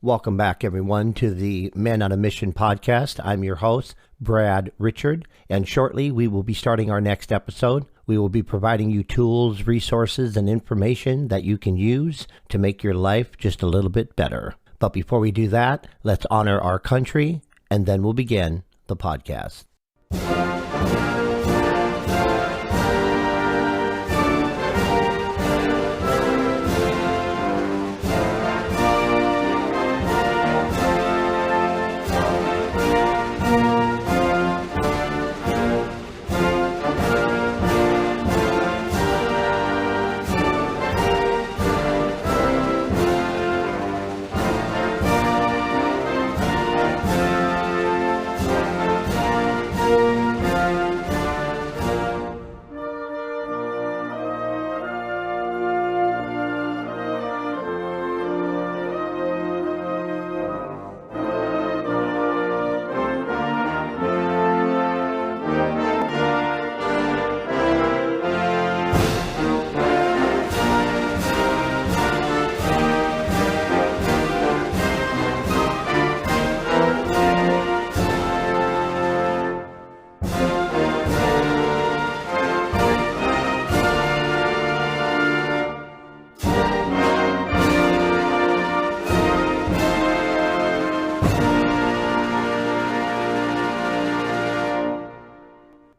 Welcome back, everyone, to the Men on a Mission podcast. I'm your host, Brad Richard, and shortly we will be starting our next episode. We will be providing you tools, resources, and information that you can use to make your life just a little bit better. But before we do that, let's honor our country, and then we'll begin the podcast.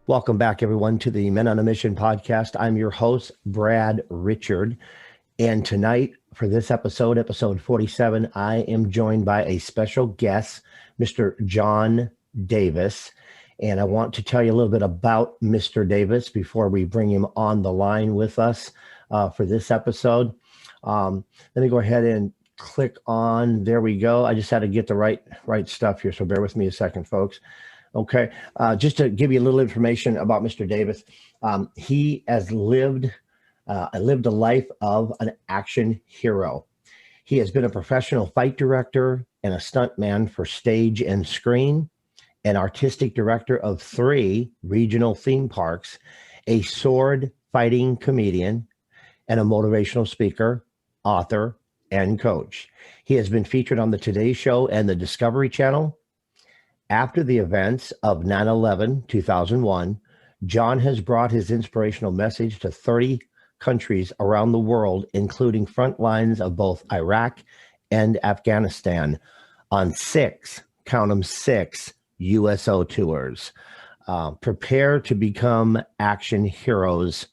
Welcome back, everyone, to the Men on a Mission podcast. I'm your host, Brad Richard. And tonight, for this episode, episode 47, I am joined by a special guest, Mr. John Davis. And I want to tell you a little bit about Mr. Davis before we bring him on the line with us for this episode. Let me go ahead and click on, there we go. I just had to get the right stuff here, so bear with me a second, folks. Okay, just to give you a little information about Mr. Davis, he has lived a life of an action hero. He has been a professional fight director and a stuntman for stage and screen, an artistic director of 3 regional theme parks, a sword fighting comedian, and a motivational speaker, author, and coach. He has been featured on the Today Show and the Discovery Channel. After the events of 9/11/2001, John has brought his inspirational message to 30 countries around the world, including front lines of both Iraq and Afghanistan, on 6, count them 6, USO tours. Prepare to become action heroes.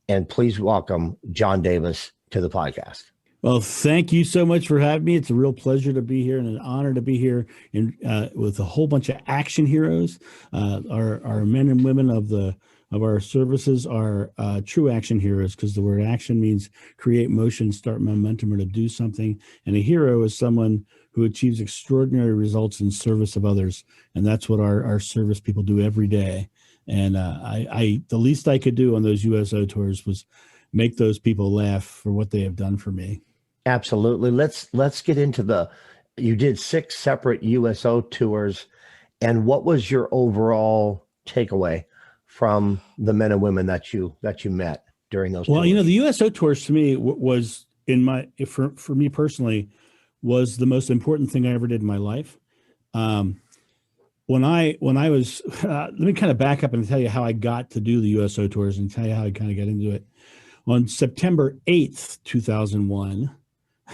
And please welcome John Davis to the podcast. Well, thank you so much for having me. It's a real pleasure to be here and an honor to be here with a whole bunch of action heroes. Our men and women of our services are true action heroes, because the word action means create motion, start momentum, or to do something. And a hero is someone who achieves extraordinary results in service of others. And that's what our service people do every day. And the least I could do on those USO tours was make those people laugh for what they have done for me. Absolutely. Let's get into you did 6 separate USO tours, and what was your overall takeaway from the men and women that you met during those tours? Well, the USO tours to me was for me personally was the most important thing I ever did in my life. When I was, let me kind of back up and tell you how I got to do the USO tours and tell you how I kind of got into it. On September 8th, 2001,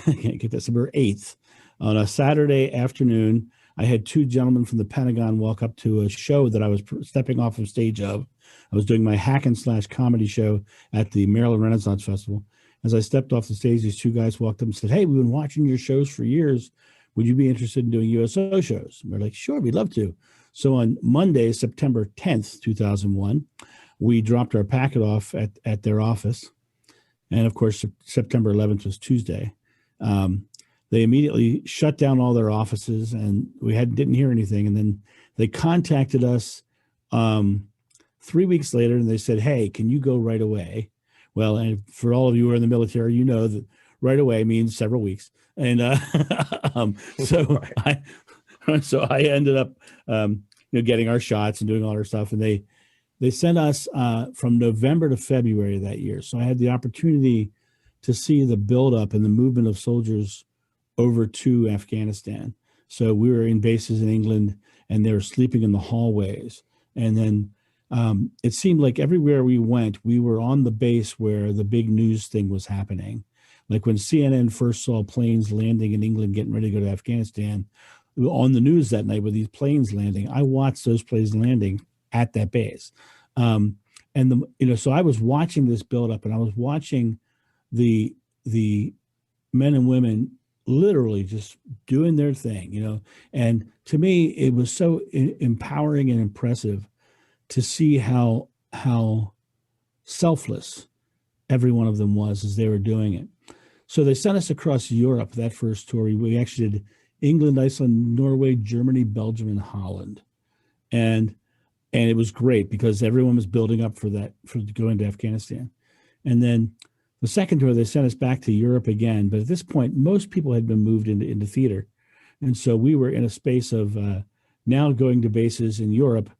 I can't get that, September 8th, on a Saturday afternoon, I had 2 gentlemen from the Pentagon walk up to a show that I was stepping off of stage of. I was doing my hack and slash comedy show at the Maryland Renaissance Festival. As I stepped off the stage, these 2 guys walked up and said, "Hey, we've been watching your shows for years. Would you be interested in doing USO shows?" And we're like, "Sure, we'd love to." So on Monday, September 10th, 2001, we dropped our packet off at their office. And of course, September 11th was Tuesday. They immediately shut down all their offices, and we didn't hear anything. And then they contacted us 3 weeks later, and they said, "Hey, can you go right away?" Well, and for all of you who are in the military, you know that right away means several weeks. And so I ended up getting our shots and doing all our stuff. And they sent us from November to February that year. So I had the opportunity to see the buildup and the movement of soldiers over to Afghanistan. So we were in bases in England, and they were sleeping in the hallways. And then it seemed like everywhere we went, we were on the base where the big news thing was happening. Like when CNN first saw planes landing in England, getting ready to go to Afghanistan, on the news that night with these planes landing, I watched those planes landing at that base. So I was watching this build up, and I was watching the men and women literally just doing their thing, and to me, it was so empowering and impressive to see how selfless every one of them was as they were doing it. So they sent us across Europe that first tour. We actually did England, Iceland, Norway, Germany, Belgium, and Holland. And it was great because everyone was building up for going to Afghanistan. And then the second tour, they sent us back to Europe again. But at this point, most people had been moved into theater. And so we were in a space of now going to bases in Europe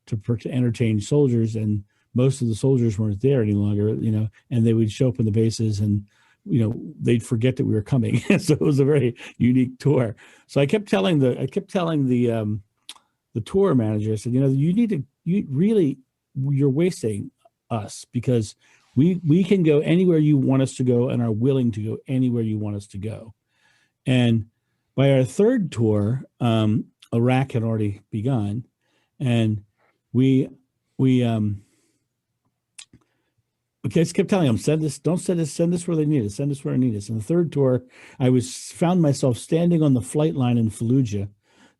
to entertain soldiers. And most of the soldiers weren't there any longer, and they would show up in the bases and, they'd forget that we were coming. So it was a very unique tour. So I kept telling the tour manager, I said, you're wasting us because we can go anywhere you want us to go and are willing to go anywhere you want us to go. And by our third tour, Iraq had already begun, and we just kept telling them, don't send this, send this where they need it, send us where I need us. And the third tour, I found myself standing on the flight line in Fallujah,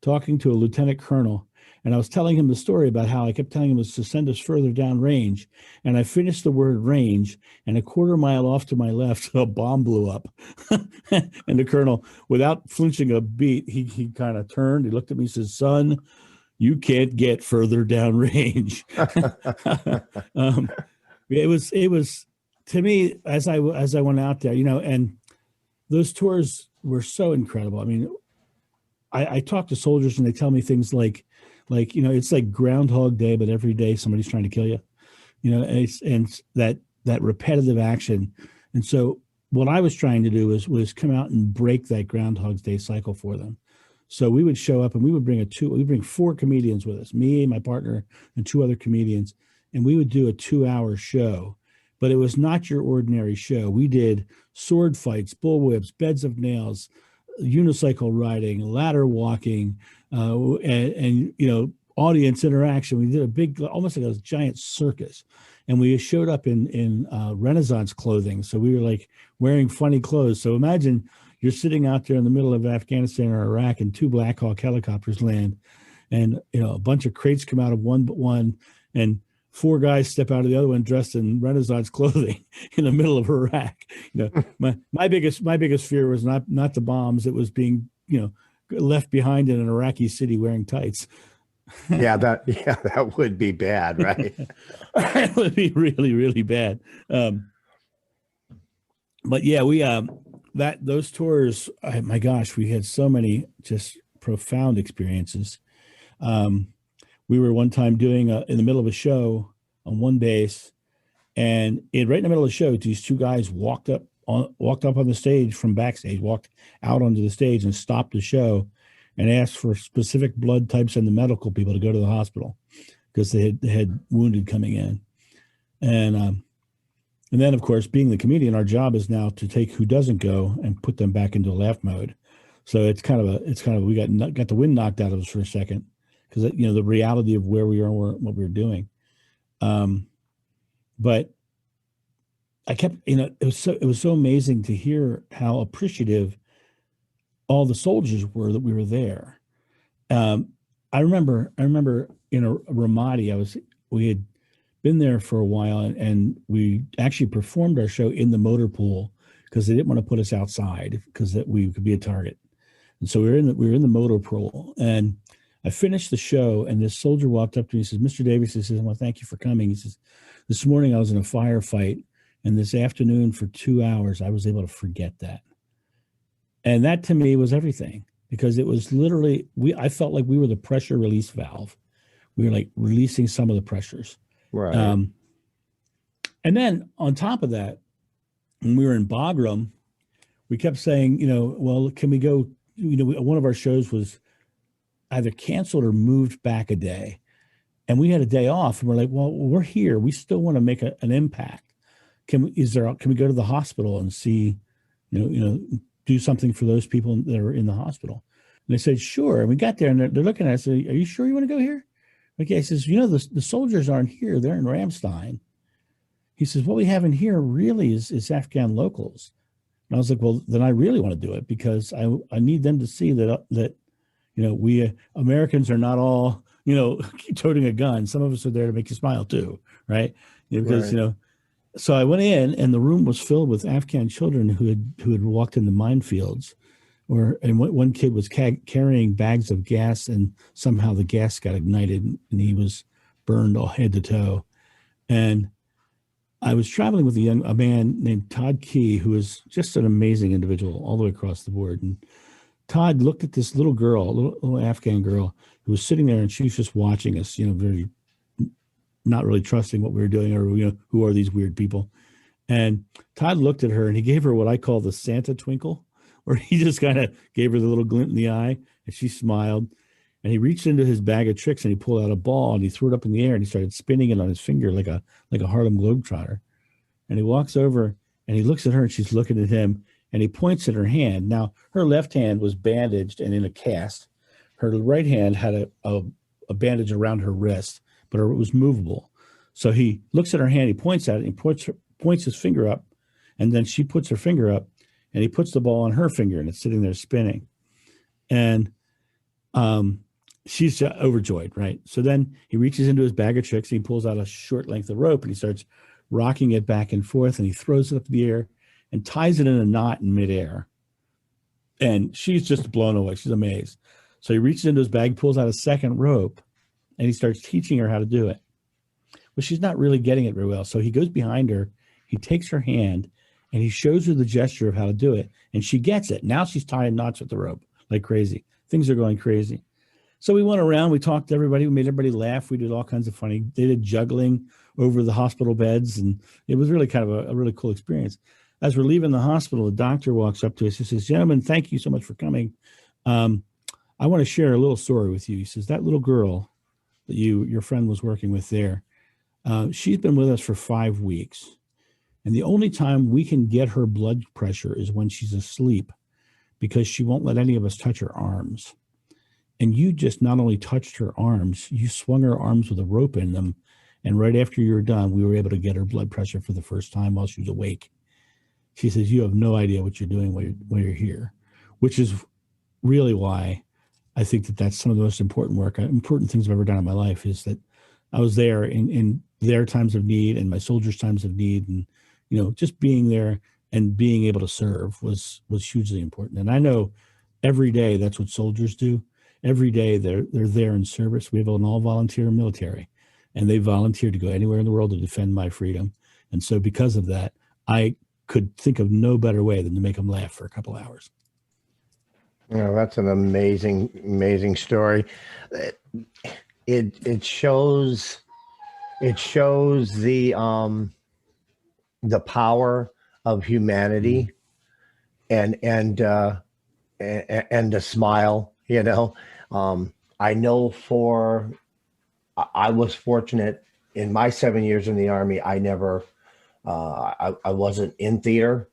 talking to a lieutenant colonel, and I was telling him the story about how I kept telling him was to send us further down range. And I finished the word range, and a quarter mile off to my left, a bomb blew up. And the colonel, without flinching a beat, he kind of turned, he looked at me and says, "Son, you can't get further down range." It was to me, as I went out there, and those tours were so incredible. I mean, I talk to soldiers and they tell me things like, it's like Groundhog Day, but every day somebody's trying to kill you, and that repetitive action. And so what I was trying to do was come out and break that Groundhog Day cycle for them. So we would show up and we would bring 4 comedians with us, me, my partner, and 2 other comedians. And we would do a 2-hour show, but it was not your ordinary show. We did sword fights, bullwhips, beds of nails, unicycle riding, ladder walking, and audience interaction. We did a big, almost like a giant circus, and we showed up in Renaissance clothing. So we were like wearing funny clothes. So imagine you're sitting out there in the middle of Afghanistan or Iraq, and 2 Black Hawk helicopters land, and a bunch of crates come out of one but one, and 4 guys step out of the other one dressed in Renaissance clothing in the middle of Iraq. My biggest fear was not the bombs. It was being, left behind in an Iraqi city wearing tights. That would be bad, right? It would be really, really bad. But yeah, we those tours, my gosh, we had so many just profound experiences. We were one time doing in the middle of a show on one base, and right in the middle of the show, these 2 guys walked up on the stage from backstage, walked out onto the stage and stopped the show and asked for specific blood types and the medical people to go to the hospital because they had wounded coming in. And then, of course, being the comedian, our job is now to take who doesn't go and put them back into laugh mode. So it's kind of we got the wind knocked out of us for a second, because the reality of where we are and what we were doing. But I kept, it was so amazing to hear how appreciative all the soldiers were that we were there. I remember in Ramadi, we had been there for a while, and we actually performed our show in the motor pool because they didn't want to put us outside because that we could be a target. And so we were in the motor pool, and I finished the show, and this soldier walked up to me and says, "Mr. Davis," he says, "well, thank you for coming." He says, "This morning I was in a firefight, and this afternoon for 2 hours, I was able to forget that." And that to me was everything, because it was literally, I felt like we were the pressure release valve. We were like releasing some of the pressures. Right. And then on top of that, when we were in Bagram, we kept saying, well, can we go, one of our shows was either canceled or moved back a day. And we had a day off, and we're like, well, we're here. We still want to make an impact. Can we go to the hospital and see, do something for those people that are in the hospital? And they said, sure. And we got there, and they're looking at us. Are you sure you want to go here? Okay. He says, the soldiers aren't here. They're in Ramstein. He says, what we have in here really is Afghan locals. And I was like, well, then I really want to do it, because I need them to see that we Americans are not all, toting a gun. Some of us are there to make you smile too, right? Because, Right. So I went in, and the room was filled with Afghan children who had walked in the minefields, and one kid was carrying bags of gas, and somehow the gas got ignited, and he was burned all head to toe. And I was traveling with a man named Todd Key, who is just an amazing individual all the way across the board. And Todd looked at this little girl, a little Afghan girl, who was sitting there, and she was just watching us, very not really trusting what we were doing, or who are these weird people. And Todd looked at her, and he gave her what I call the Santa twinkle, where he just kind of gave her the little glint in the eye, and she smiled. And he reached into his bag of tricks, and he pulled out a ball, and he threw it up in the air, and he started spinning it on his finger like a Harlem Globetrotter. And he walks over, and he looks at her, and she's looking at him, and he points at her hand. Now, her left hand was bandaged and in a cast. Her right hand had a bandage around her wrist, but it was movable. So he looks at her hand, he points at it, and points his finger up, and then she puts her finger up, and he puts the ball on her finger, and it's sitting there spinning. And she's overjoyed, right? So then he reaches into his bag of tricks, and he pulls out a short length of rope, and he starts rocking it back and forth, and he throws it up in the air and ties it in a knot in midair. And she's just blown away. She's amazed. So he reaches into his bag, pulls out a second rope, and he starts teaching her how to do it. Well, she's not really getting it very well. So he goes behind her, he takes her hand, and he shows her the gesture of how to do it. And she gets it. Now she's tying knots with the rope like crazy. Things are going crazy. So we went around, we talked to everybody, we made everybody laugh. We did all kinds of funny, they did juggling over the hospital beds. And it was really kind of a really cool experience. As we're leaving the hospital, the doctor walks up to us and says, gentlemen, thank you so much for coming. I want to share a little story with you. He says, that little girl that your friend was working with there, she's been with us for 5 weeks. And the only time we can get her blood pressure is when she's asleep, because she won't let any of us touch her arms. And you just not only touched her arms, you swung her arms with a rope in them. And right after you were done, we were able to get her blood pressure for the first time while she was awake. She says, you have no idea what you're doing while you're here, which is really why I think that's some of the most important things I've ever done in my life, is that I was there in their times of need and my soldiers' times of need. And, just being there and being able to serve was hugely important. And I know every day that's what soldiers do. Every day they're there in service. We have an all volunteer military, and they volunteer to go anywhere in the world to defend my freedom. And so because of that, I could think of no better way than to make them laugh for a couple of hours. That's an amazing story. It shows the power of humanity, and the smile. I know I was fortunate in my 7 years in the Army. I never, I wasn't in theater.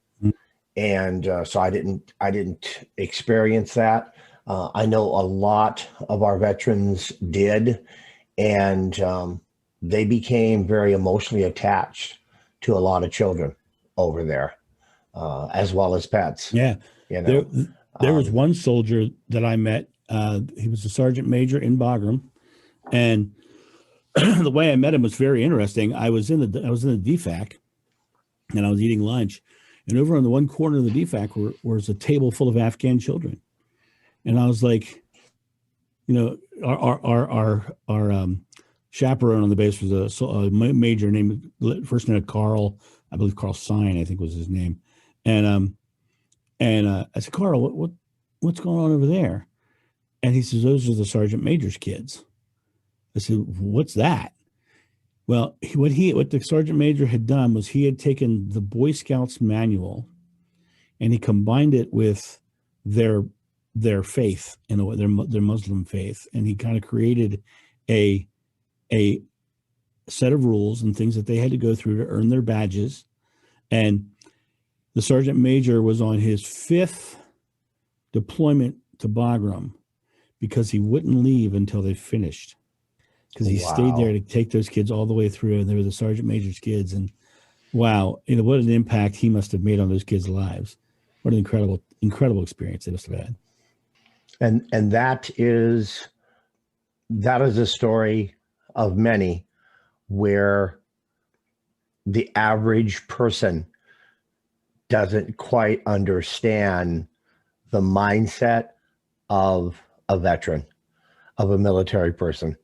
And so I didn't experience that. I know a lot of our veterans did, and they became very emotionally attached to a lot of children over there, as well as pets. Yeah. There was one soldier that I met. He was a sergeant major in Bagram, and the way I met him was very interesting. I was in the DFAC, and I was eating lunch. And over on the one corner of the DFAC was a table full of Afghan children. And I was like, our chaperone on the base was a major named, first name Carl, I believe Carl Sine, I think was his name. And I said, Carl, what's going on over there? And he says, those are the sergeant major's kids. I said, what's that? Well, what the sergeant major had done was he had taken the Boy Scouts manual and he combined it with their faith, in a way, their Muslim faith, and he kind of created a set of rules and things that they had to go through to earn their badges. And the sergeant major was on his 5th deployment to Bagram because he wouldn't leave until they finished, because he stayed there to take those kids all the way through, and they were the sergeant major's kids. And wow, what an impact he must have made on those kids' lives. What an incredible experience they must have had. And that is a story of many where the average person doesn't quite understand the mindset of a veteran, of a military person.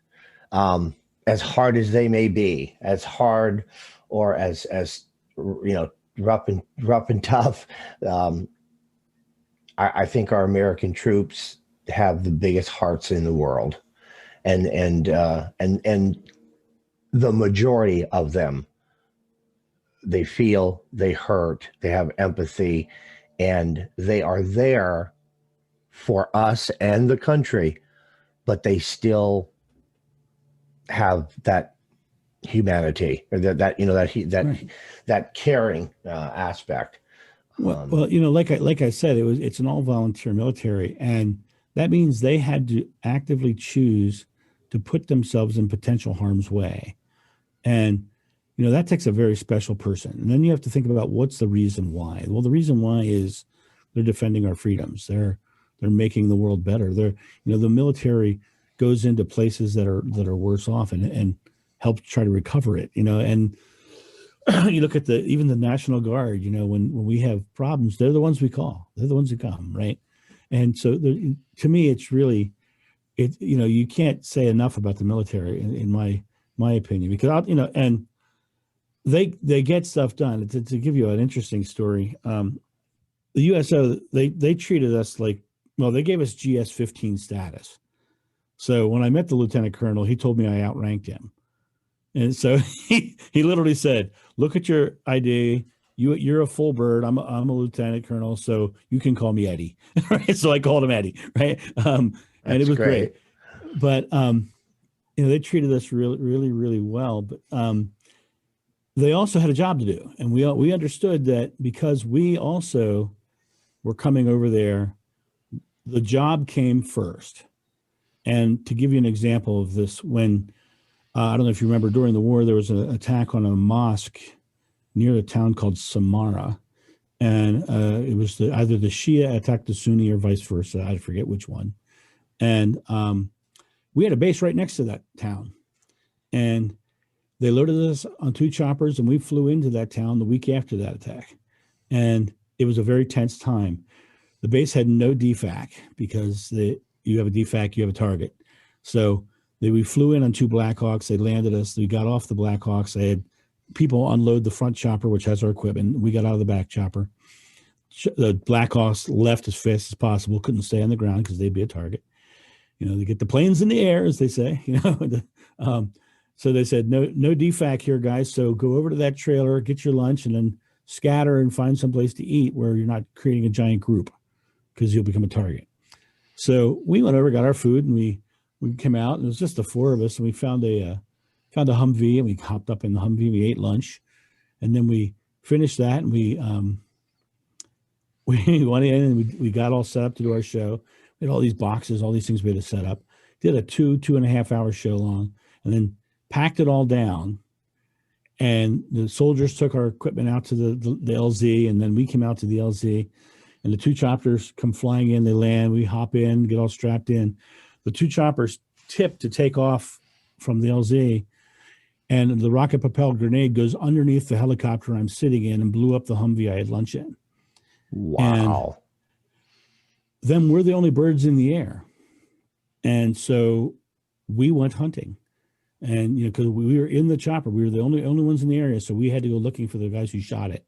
As hard as they may be, as hard or as rough and tough, I think our American troops have the biggest hearts in the world, and the majority of them, they feel, they hurt, they have empathy, and they are there for us and the country, but they still have that humanity, or that caring aspect. Well, like I said, it's an all volunteer military, and that means they had to actively choose to put themselves in potential harm's way. And, that takes a very special person. And then you have to think about, what's the reason why? Well, the reason why is they're defending our freedoms. They're making the world better. The military goes into places that are worse off and helps try to recover it, and you look at even the National Guard, when we have problems, they're the ones we call. They're the ones who come, right? And so to me, it's really, you can't say enough about the military in my opinion, because and they get stuff done. To give you an interesting story, the USO, they treated us like, well, they gave us GS-15 status. So when I met the lieutenant colonel, he told me I outranked him. And so he literally said, "Look at your ID. You're a full bird. I'm a lieutenant colonel, so you can call me Eddie." Right? So I called him Eddie, right? And it was great. But they treated us really, really, really well. But they also had a job to do, and we understood that because we also were coming over there, the job came first. And to give you an example of this, when I don't know if you remember, during the war, there was an attack on a mosque near a town called Samara. And it was either the Shia attacked the Sunni or vice versa. I forget which one. And we had a base right next to that town. And they loaded us on 2 choppers, and we flew into that town the week after that attack. And it was a very tense time. The base had no DFAC, because you have a DFAC, you have a target. So we flew in on 2 Blackhawks. They landed us. We got off the Blackhawks. They had people unload the front chopper, which has our equipment. We got out of the back chopper. The Blackhawks left as fast as possible. Couldn't stay on the ground because they'd be a target. They get the planes in the air, as they say. So they said, no DFAC here, guys. So go over to that trailer, get your lunch, and then scatter and find someplace to eat where you're not creating a giant group, because you'll become a target. So we went over, got our food, and we came out, and it was just the 4 of us, and we found a Humvee, and we hopped up in the Humvee. We ate lunch, and then we finished that, and we went in, and we got all set up to do our show. We had all these boxes, all these things we had to set up. Did a 2.5 hour show long, and then packed it all down. And the soldiers took our equipment out to the LZ, and then we came out to the LZ. And the 2 choppers come flying in, they land, we hop in, get all strapped in. The 2 choppers tip to take off from the LZ, and the rocket propelled grenade goes underneath the helicopter I'm sitting in and blew up the Humvee I had lunch in. Wow. And then we're the only birds in the air. And so we went hunting. And, because we were in the chopper, we were the only ones in the area. So we had to go looking for the guys who shot it.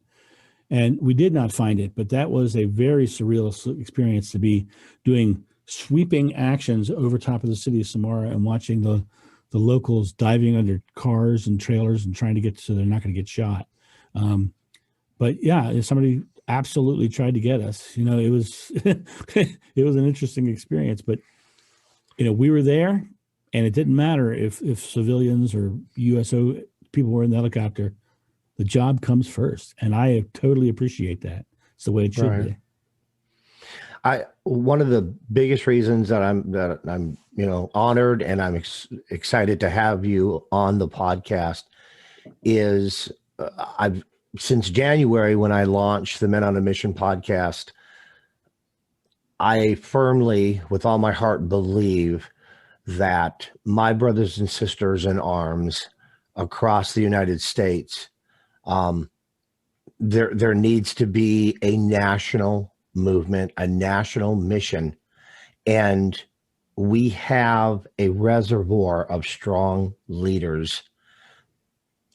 And we did not find it, but that was a very surreal experience, to be doing sweeping actions over top of the city of Samara and watching the locals diving under cars and trailers and trying to get so they're not going to get shot. But yeah, if somebody absolutely tried to get us. It was it was an interesting experience, but we were there, and it didn't matter if civilians or USO people were in the helicopter. The job comes first, and I totally appreciate that. It's the way it should be. One of the biggest reasons that I'm honored and I'm excited to have you on the podcast is I've since January, when I launched the Men on a Mission podcast, I firmly, with all my heart, believe that my brothers and sisters in arms across the United States, there needs to be a national movement, a national mission, and we have a reservoir of strong leaders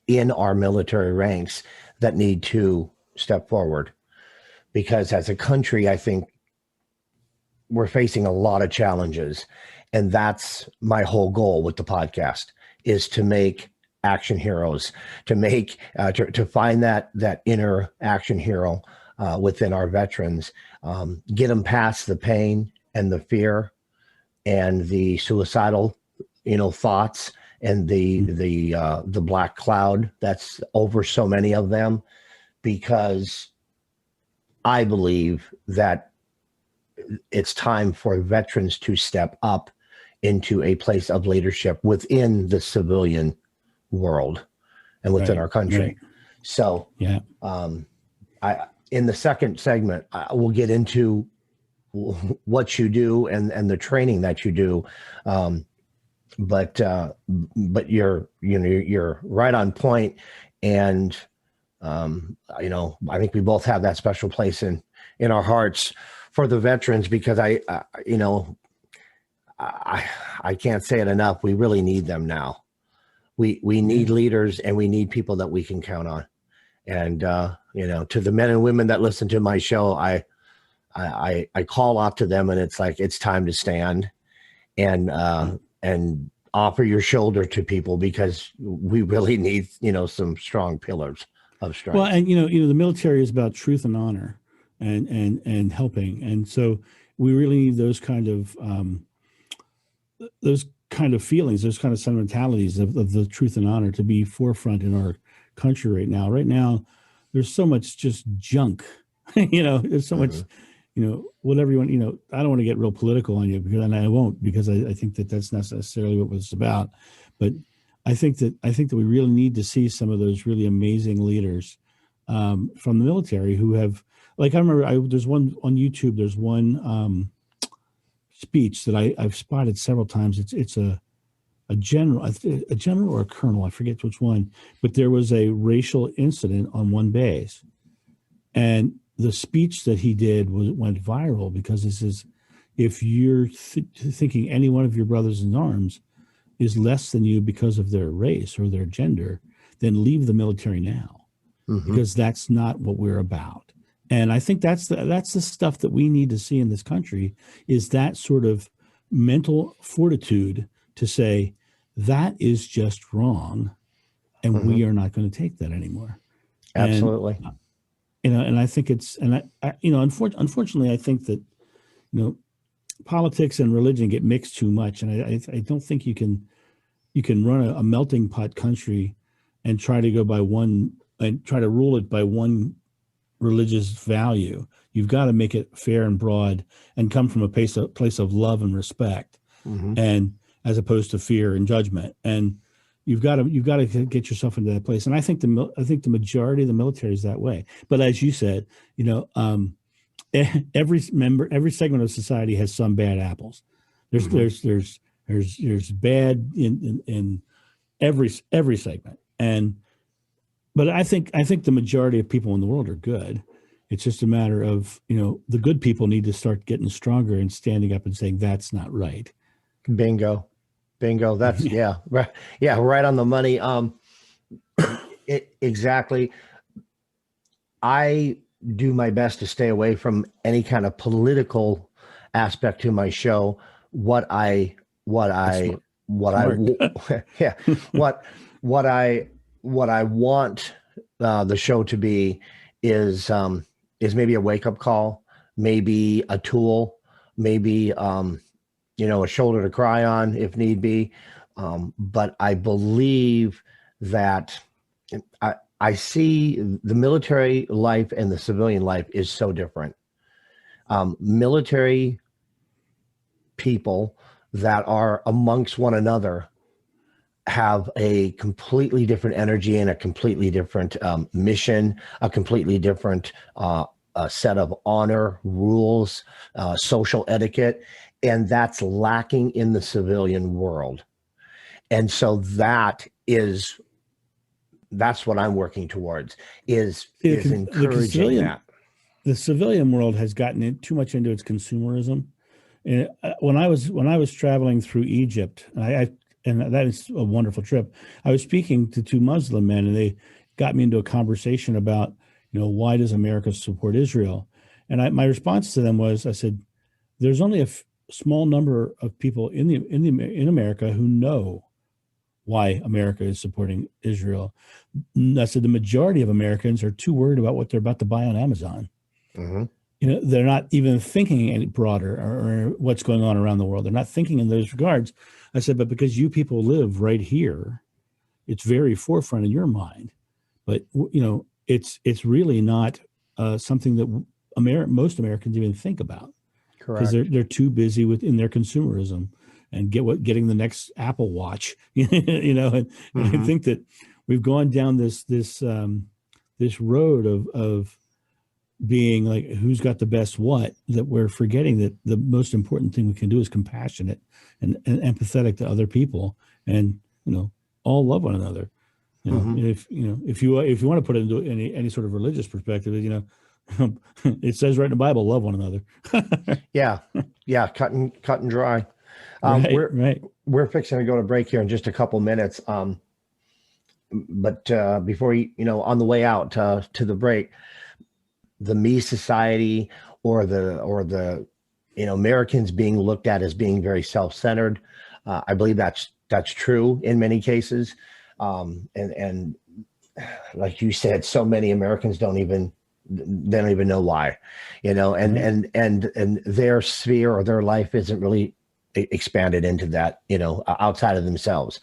in our military ranks that need to step forward, because as a country, I think we're facing a lot of challenges, and that's my whole goal with the podcast, is to make action heroes, to make to find that inner action hero within our veterans, get them past the pain and the fear and the suicidal thoughts and the black cloud that's over so many of them, because I believe that it's time for veterans to step up into a place of leadership within the civilian world and within our country. Right. So, yeah, in the second segment, I will get into what you do and the training that you do. But you're right on point, and I think we both have that special place in our hearts for the veterans, because I can't say it enough. We really need them now. We need leaders, and we need people that we can count on. And to the men and women that listen to my show, I call out to them, and it's like, it's time to stand and offer your shoulder to people, because we really need, some strong pillars of strength. Well, and the military is about truth and honor and helping. And so we really need those kind of feelings, those kind of sentimentalities of the truth and honor to be forefront in our country right now. Right now, there's so much just junk, there's so much, whatever you want, I don't want to get real political on you, and I won't, because I think that that's not necessarily what it's about. But I think that we really need to see some of those really amazing leaders from the military who have, like, I remember there's one on YouTube, there's one speech that I've spotted several times. It's a general or a colonel, I forget which one, but there was a racial incident on one base, and the speech that he did went viral, because this is, if you're thinking any one of your brothers in arms is less than you because of their race or their gender, then leave the military now, because that's not what we're about. And I think that's the stuff that we need to see in this country, is that sort of mental fortitude to say that is just wrong, and we are not going to take that anymore. Absolutely. And I think it's, and unfortunately, I think that, politics and religion get mixed too much. And I don't think you can run a melting pot country and try to go by one, and try to rule it by one religious value. You've got to make it fair and broad, and come from a place of love and respect, and as opposed to fear and judgment. And you've got to get yourself into that place. And I think the majority of the military is that way. But as you said, every segment of society has some bad apples. There's bad in every segment. But I think the majority of people in the world are good. It's just a matter of, the good people need to start getting stronger and standing up and saying, that's not right. Bingo. That's right on the money. Exactly. I do my best to stay away from any kind of political aspect to my show. What I want the show to be is is maybe a wake-up call, maybe a tool, maybe a shoulder to cry on if need be. But I believe that I see the military life and the civilian life is so different. Military people that are amongst one another have a completely different energy and a completely different mission, a completely different set of honor, rules, social etiquette, and that's lacking in the civilian world. And so that's what I'm working towards is encouraging that. The civilian world has gotten too much into its consumerism. And when I was traveling through Egypt, and that is a wonderful trip, I was speaking to two Muslim men, and they got me into a conversation about, why does America support Israel? And my response to them was, I said, there's only a small number of people in America who know why America is supporting Israel. I said the majority of Americans are too worried about what they're about to buy on Amazon. Mm-hmm. They're not even thinking any broader or what's going on around the world. They're not thinking in those regards. I said, but because you people live right here, it's very forefront in your mind. But it's really not something that most Americans even think about. Correct. Because they're too busy in their consumerism and getting the next Apple Watch. And Mm-hmm. I think that we've gone down this road of being like, who's got the best what, that we're forgetting that the most important thing we can do is compassionate and empathetic to other people, and all love one another. Mm-hmm. If you want to put it into any sort of religious perspective, it says right in the Bible, love one another. yeah, cut and dry. We're fixing to go to break here in just a couple minutes. But before on the way out to the break, the me society or the Americans being looked at as being very self-centered. I believe that's true in many cases. And like you said, so many Americans don't even know why, and their sphere or their life isn't really expanded into that, outside of themselves.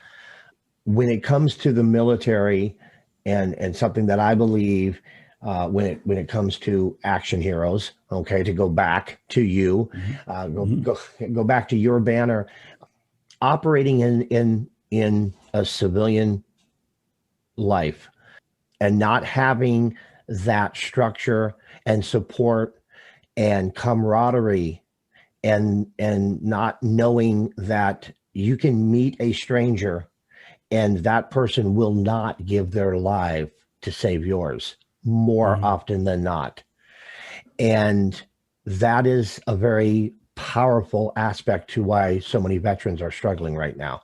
When it comes to the military and something that I believe, when it comes to action heroes, okay, to go back to you, go back to your banner, operating in a civilian life and not having that structure and support and camaraderie and not knowing that you can meet a stranger and that person will not give their life to save yours more often than not. And that is a very powerful aspect to why so many veterans are struggling right now,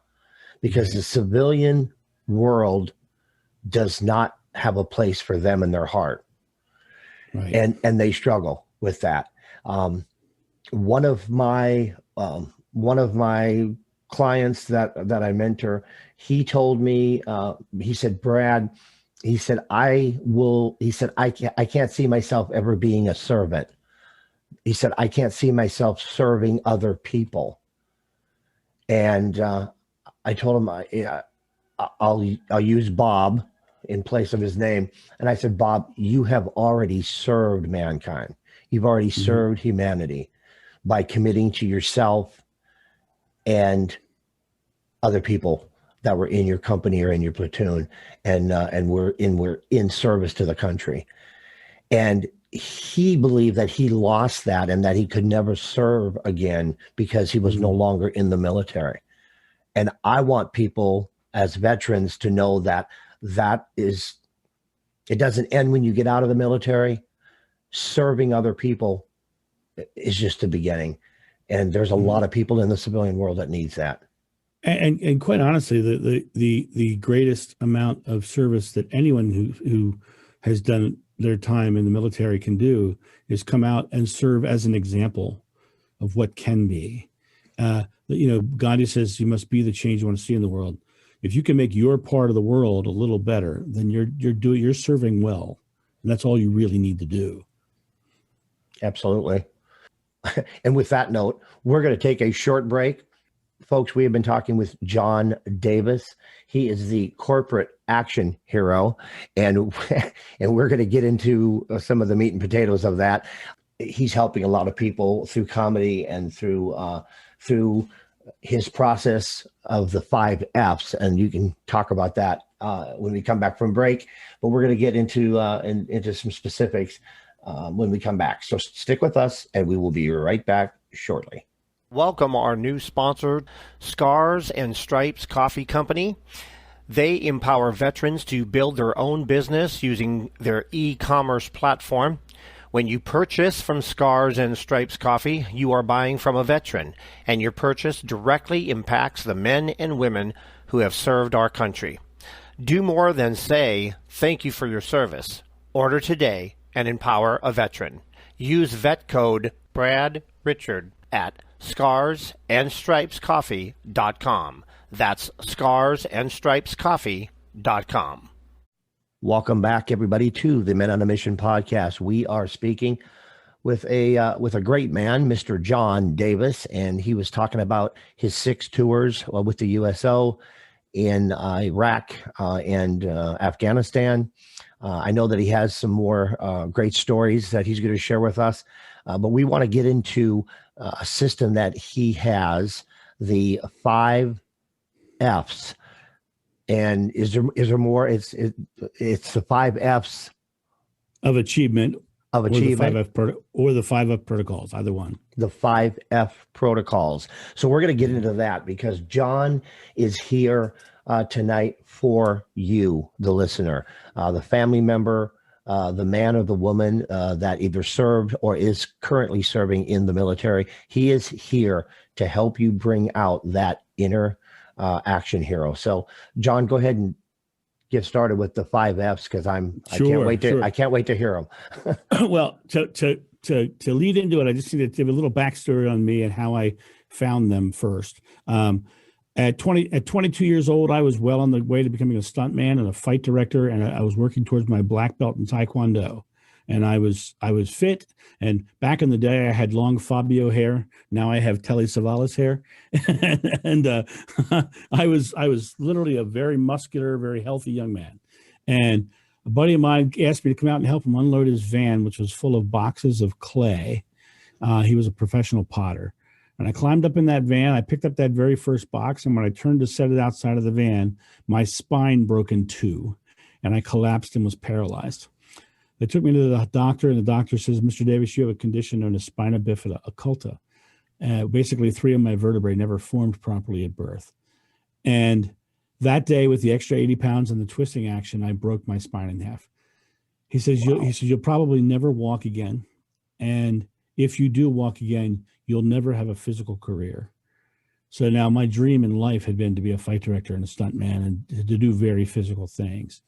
because the civilian world does not have a place for them in their heart. Right. And they struggle with that. One of my clients that I mentor, he told me, he said, Brad, he said, I can't see myself ever being a servant. He said, I can't see myself serving other people. And I told him, I'll use Bob in place of his name. And I said, Bob, you have already served mankind. You've already served humanity by committing to yourself and other people that were in your company or in your platoon, and we're in service to the country. And he believed that he lost that and that he could never serve again because he was no longer in the military. And I want people as veterans to know that it doesn't end when you get out of the military. Serving other people is just the beginning. And there's a lot of people in the civilian world that needs that. And quite honestly, the greatest amount of service that anyone who has done their time in the military can do is come out and serve as an example of what can be. Gandhi says you must be the change you want to see in the world. If you can make your part of the world a little better, then you're serving well, and that's all you really need to do. Absolutely. And with that note, we're going to take a short break. Folks, we have been talking with John Davis. He is the corporate action hero, and and we're going to get into some of the meat and potatoes of that. He's helping a lot of people through comedy and through his process of the 5 Fs, and you can talk about that when we come back from break. But we're going to get into some specifics when we come back. So stick with us, and we will be right back shortly. Welcome our new sponsor, Scars and Stripes Coffee Company. They empower veterans to build their own business using their e-commerce platform. When you purchase from Scars and Stripes Coffee, you are buying from a veteran, and your purchase directly impacts the men and women who have served our country. Do more than say, thank you for your service. Order today and empower a veteran. Use vet code Brad Richard at scarsandstripescoffee.com. That's scarsandstripescoffee.com. Welcome back, everybody, to the Men on a Mission podcast. We are speaking with a great man, Mr. John Davis, and he was talking about his 6 tours with the USO in Iraq and Afghanistan. I know that he has some more great stories that he's going to share with us, but we want to get into a system that he has, the 5 Fs. And is there more? It's the 5 Fs of achievement, or the 5 F protocols, either one. The 5 F protocols. So we're going to get into that because John is here tonight for you, the listener, the family member, the man or the woman that either served or is currently serving in the military. He is here to help you bring out that inner action hero. So, John, go ahead and get started with the 5 Fs because I can't wait to hear them. Well, to lead into it, I just need to give a little backstory on me and how I found them first. At 22 years old, I was well on the way to becoming a stuntman and a fight director, and I was working towards my black belt in Taekwondo. And I was fit. And back in the day, I had long Fabio hair. Now I have Telly Savalas hair. And I was literally a very muscular, very healthy young man. And a buddy of mine asked me to come out and help him unload his van, which was full of boxes of clay. He was a professional potter. And I climbed up in that van. I picked up that very first box. And when I turned to set it outside of the van, my spine broke in 2. And I collapsed and was paralyzed. They took me to the doctor, and the doctor says, Mr. Davis, you have a condition known as spina bifida occulta. Basically, 3 of my vertebrae never formed properly at birth. And that day, with the extra 80 pounds and the twisting action, I broke my spine in half. He says, you'll probably never walk again. And if you do walk again, you'll never have a physical career. So now my dream in life had been to be a fight director and a stuntman and to do very physical things.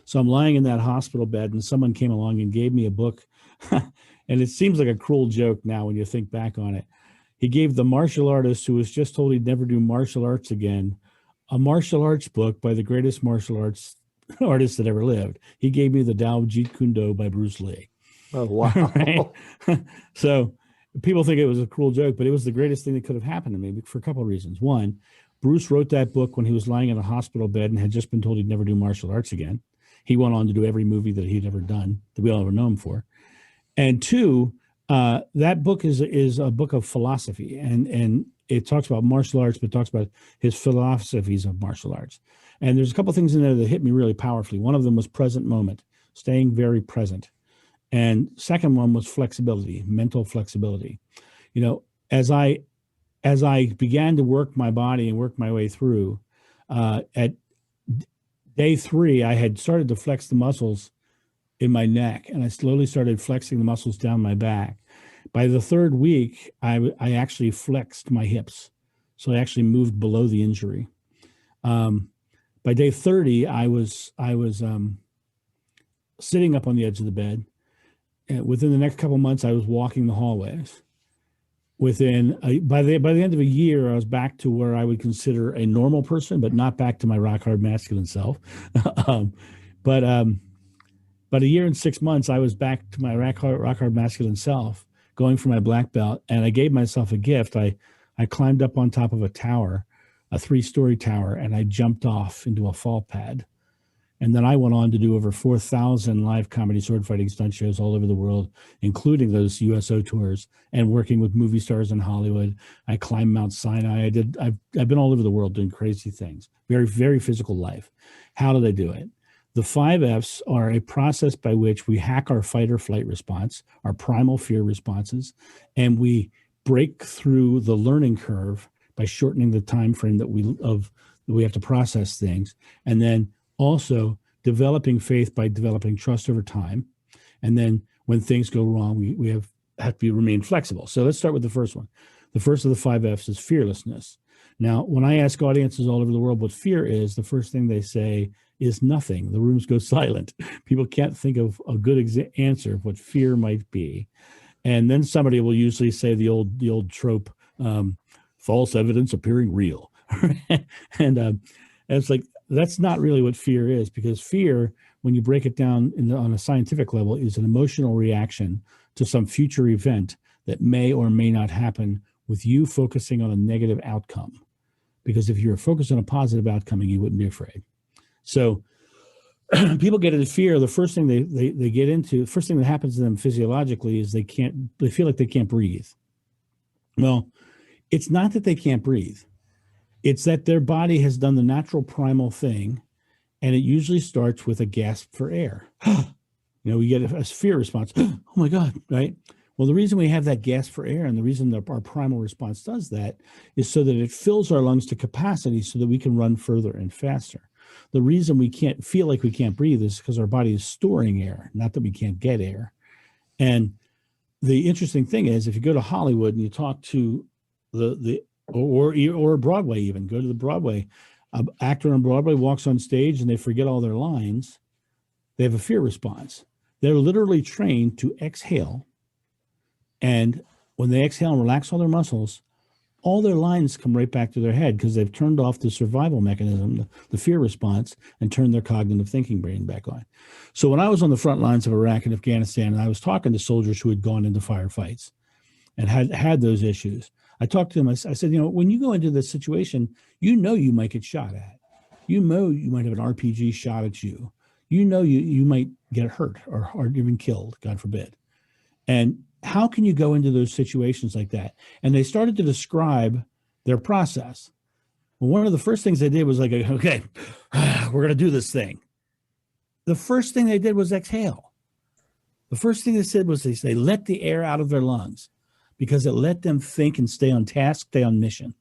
So I'm lying in that hospital bed, and someone came along and gave me a book. And it seems like a cruel joke now when you think back on it. He gave the martial artist who was just told he'd never do martial arts again a martial arts book by the greatest martial arts artist that ever lived. He gave me the Dao Jeet Kune Do by Bruce Lee. Oh, wow. Right? So people think it was a cruel joke, but it was the greatest thing that could have happened to me for a couple of reasons. One, Bruce wrote that book when he was lying in a hospital bed and had just been told he'd never do martial arts again. He went on to do every movie that he'd ever done that we all ever know him for. And 2, that book is a book of philosophy, and it talks about martial arts, but it talks about his philosophies of martial arts. And there's a couple of things in there that hit me really powerfully. One of them was present moment, staying very present. And second one was flexibility, mental flexibility. You know, as I began to work my body and work my way through, at day 3, I had started to flex the muscles in my neck, and I slowly started flexing the muscles down my back. By the 3rd week, I actually flexed my hips. So I actually moved below the injury. By day 30, I was sitting up on the edge of the bed. And within the next couple of months, I was walking the hallways. By the end of a year, I was back to where I would consider a normal person, but not back to my rock hard masculine self. But a year and 6 months, I was back to my rock hard masculine self. going for my black belt, and I gave myself a gift. I climbed up on top of a tower, a 3-story tower, and I jumped off into a fall pad. And then I went on to do over 4,000 live comedy sword fighting stunt shows all over the world, including those USO tours and working with movie stars in Hollywood. I climbed Mount Sinai. I've been all over the world doing crazy things. Very, very physical life. How did I do it? The 5 Fs are a process by which we hack our fight or flight response, our primal fear responses, and we break through the learning curve by shortening the time frame that we have to process things, and then also developing faith by developing trust over time. And then when things go wrong, we have to remain flexible. So let's start with the first one. The first of the 5 Fs is fearlessness. Now, when I ask audiences all over the world what fear is, the first thing they say is nothing. The rooms go silent. People can't think of a good answer of what fear might be. And then somebody will usually say the old trope, false evidence appearing real. And it's like, that's not really what fear is, because fear, when you break it down on a scientific level, is an emotional reaction to some future event that may or may not happen, with you focusing on a negative outcome. Because if you're focused on a positive outcome, you wouldn't be afraid. So people get into fear. The first thing they get into, the first thing that happens to them physiologically is they feel like they can't breathe. Well, it's not that they can't breathe. It's that their body has done the natural primal thing, and it usually starts with a gasp for air. We get a fear response. Oh my God, right? Well, the reason we have that gasp for air, and the reason that our primal response does that, is so that it fills our lungs to capacity so that we can run further and faster. The reason we can't feel like we can't breathe is because our body is storing air, not that we can't get air. And the interesting thing is, if you go to Hollywood and you talk to or Broadway, even go to the Broadway, an actor on Broadway walks on stage and they forget all their lines. They have a fear response. They're literally trained to exhale. And when they exhale and relax all their muscles, all their lines come right back to their head, because they've turned off the survival mechanism, the fear response, and turned their cognitive thinking brain back on. So when I was on the front lines of Iraq and Afghanistan, and I was talking to soldiers who had gone into firefights and had those issues, I talked to them. I said, when you go into this situation, you might get shot at. You might have an RPG shot at you. You might get hurt or even killed, God forbid. And how can you go into those situations like that? And they started to describe their process. Well, one of the first things they did was like, okay, we're going to do this thing. The first thing they did was exhale. The first thing they said was they let the air out of their lungs, because it let them think and stay on task, stay on mission.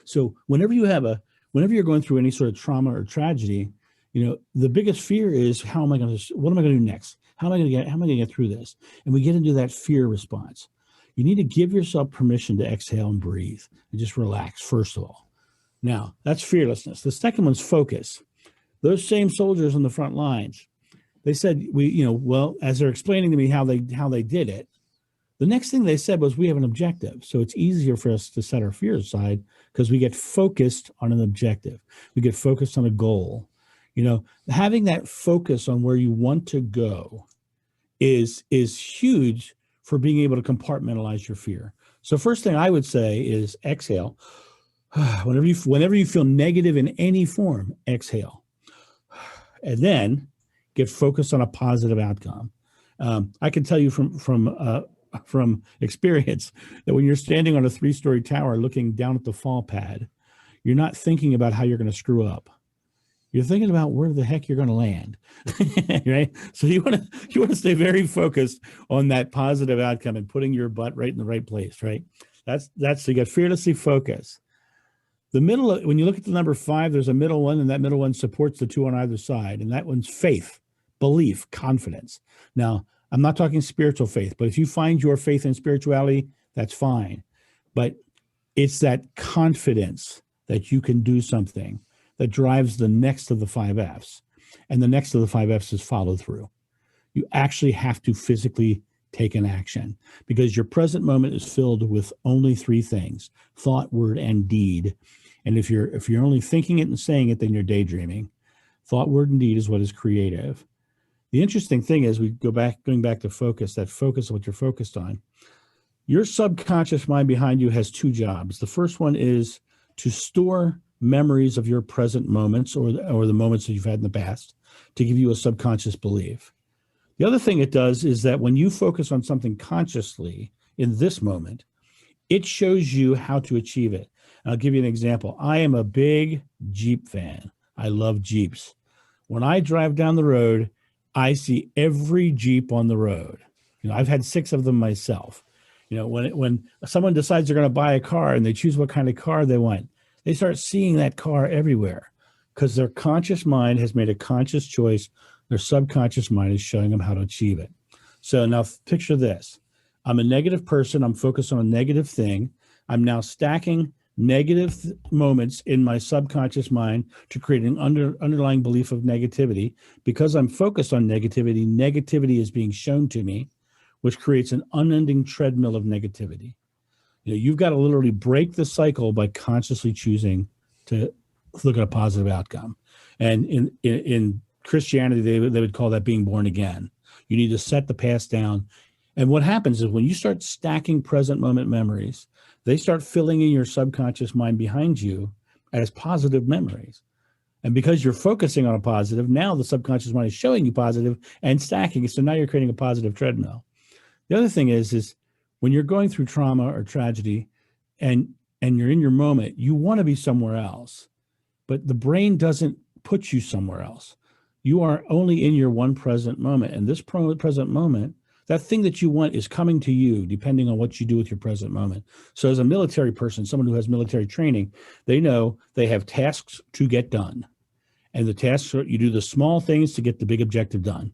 So whenever you're going through any sort of trauma or tragedy, the biggest fear is, what am I going to do next? How am I going to get through this? And we get into that fear response. You need to give yourself permission to exhale and breathe and just relax, first of all. Now, that's fearlessness. The second one's focus. Those same soldiers on the front lines, they said, as they're explaining to me how they did it, the next thing they said was, we have an objective. So it's easier for us to set our fears aside, because we get focused on an objective. We get focused on a goal. Having that focus on where you want to go is huge for being able to compartmentalize your fear. So first thing I would say is exhale. Whenever you feel negative in any form, exhale. And then get focused on a positive outcome. I can tell you from experience that when you're standing on a 3-story tower looking down at the fall pad, you're not thinking about how you're going to screw up. You're thinking about where the heck you're going to land, right? So you want to stay very focused on that positive outcome and putting your butt right in the right place, right? That's so you got fearlessly focus. The middle, when you look at the number 5, there's a middle one, and that middle one supports the 2 on either side, and that one's faith, belief, confidence. Now, I'm not talking spiritual faith, but if you find your faith in spirituality, that's fine. But it's that confidence that you can do something that drives the next of the 5 Fs. And the next of the 5 Fs is follow through. You actually have to physically take an action, because your present moment is filled with only 3 things: thought, word, and deed. And if you're only thinking it and saying it, then you're daydreaming. Thought, word, and deed is what is creative. The interesting thing is, going back to focus, that focus of what you're focused on. Your subconscious mind behind you has two jobs. The first one is to store memories of your present moments or the moments that you've had in the past to give you a subconscious belief. The other thing it does is that when you focus on something consciously in this moment, it shows you how to achieve it. And I'll give you an example. I am a big Jeep fan. I love Jeeps. When I drive down the road, I see every Jeep on the road. I've had 6 of them myself. When someone decides they're going to buy a car and they choose what kind of car they want, they start seeing that car everywhere because their conscious mind has made a conscious choice. Their subconscious mind is showing them how to achieve it. So now picture this. I'm a negative person. I'm focused on a negative thing. I'm now stacking negative moments in my subconscious mind to create an underlying belief of negativity. Because I'm focused on negativity, negativity is being shown to me, which creates an unending treadmill of negativity. You've got to literally break the cycle by consciously choosing to look at a positive outcome. And in Christianity, they would call that being born again. You need to set the past down. And what happens is when you start stacking present moment memories, they start filling in your subconscious mind behind you as positive memories. And because you're focusing on a positive, now the subconscious mind is showing you positive and stacking it. So now you're creating a positive treadmill. The other thing is when you're going through trauma or tragedy and you're in your moment, you want to be somewhere else, but the brain doesn't put you somewhere else. You are only in your one present moment. And this present moment, that thing that you want is coming to you depending on what you do with your present moment. So as a military person, someone who has military training, they know they have tasks to get done. And the tasks are, you do the small things to get the big objective done.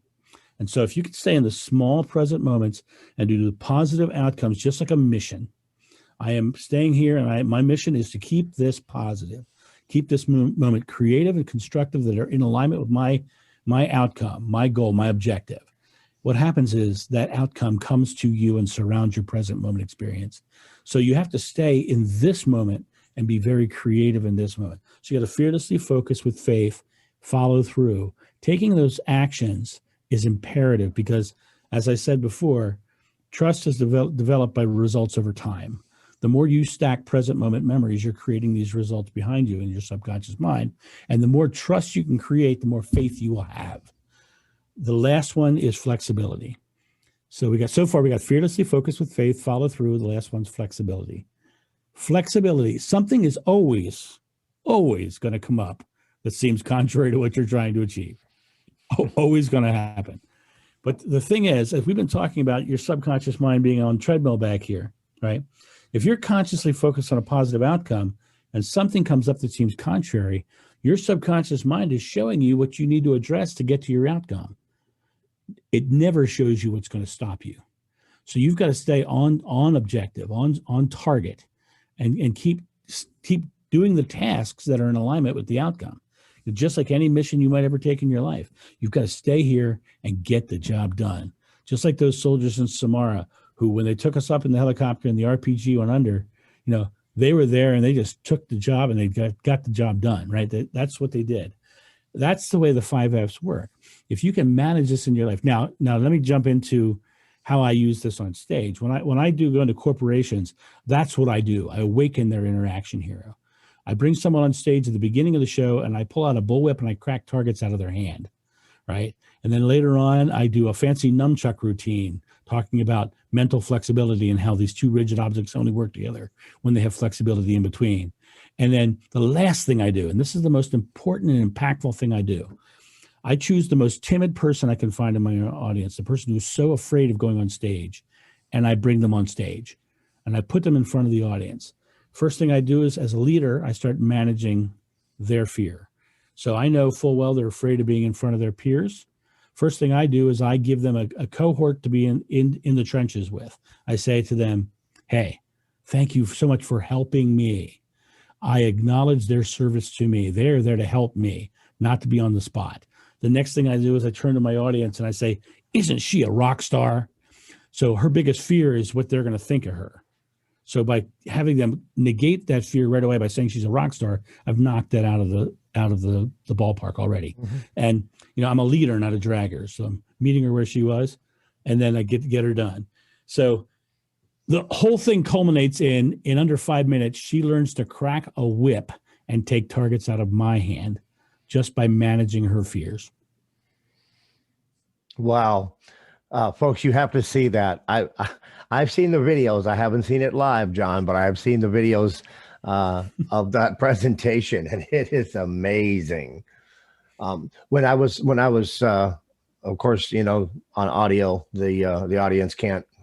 And so if you can stay in the small present moments and do the positive outcomes, just like a mission, I am staying here and my mission is to keep this positive, keep this moment creative and constructive that are in alignment with my outcome, my goal, my objective. What happens is that outcome comes to you and surrounds your present moment experience. So you have to stay in this moment and be very creative in this moment. So you got to fearlessly focus with faith, follow through. Taking those actions is imperative because, as I said before, trust is developed by results over time. The more you stack present moment memories, you're creating these results behind you in your subconscious mind. And the more trust you can create, the more faith you will have. The last one is flexibility. So we got fearlessly focused with faith, follow through. The last one's flexibility. Flexibility. Something is always going to come up that seems contrary to what you're trying to achieve. Always going to happen. But the thing is, as we've been talking about your subconscious mind being on treadmill back here, right? If you're consciously focused on a positive outcome and something comes up that seems contrary, your subconscious mind is showing you what you need to address to get to your outcome. It never shows you what's going to stop you. So you've got to stay on objective, on target, and keep doing the tasks that are in alignment with the outcome. Just like any mission you might ever take in your life, you've got to stay here and get the job done. Just like those soldiers in Samara who, when they took us up in the helicopter and the RPG went under, they were there and they just took the job and they got the job done, right? That's what they did. That's the way the 5 F's work. If you can manage this in your life. Now let me jump into how I use this on stage. When I do go into corporations, that's what I do. I awaken their interaction hero. I bring someone on stage at the beginning of the show and I pull out a bullwhip and I crack targets out of their hand, right? And then later on, I do a fancy nunchuck routine talking about mental flexibility and how these two rigid objects only work together when they have flexibility in between. And then the last thing I do, and this is the most important and impactful thing I do, I choose the most timid person I can find in my audience, the person who's so afraid of going on stage, and I bring them on stage and I put them in front of the audience. First thing I do is, as a leader, I start managing their fear. So I know full well they're afraid of being in front of their peers. First thing I do is I give them a cohort to be in the trenches with. I say to them, hey, thank you so much for helping me. I acknowledge their service to me. They're there to help me, not to be on the spot. The next thing I do is I turn to my audience and I say, isn't she a rock star? So her biggest fear is what they're going to think of her. So by having them negate that fear right away by saying she's a rock star, I've knocked that out of the ballpark already. Mm-hmm. And I'm a leader, not a dragger. So I'm meeting her where she was, and then I get her done. So The whole thing culminates in under 5 minutes, she learns to crack a whip and take targets out of my hand just by managing her fears. Wow. Folks, you have to see that. I've seen the videos. I haven't seen it live, John, but I've seen the videos of that presentation, and it is amazing. When I was, of course, on audio, the audience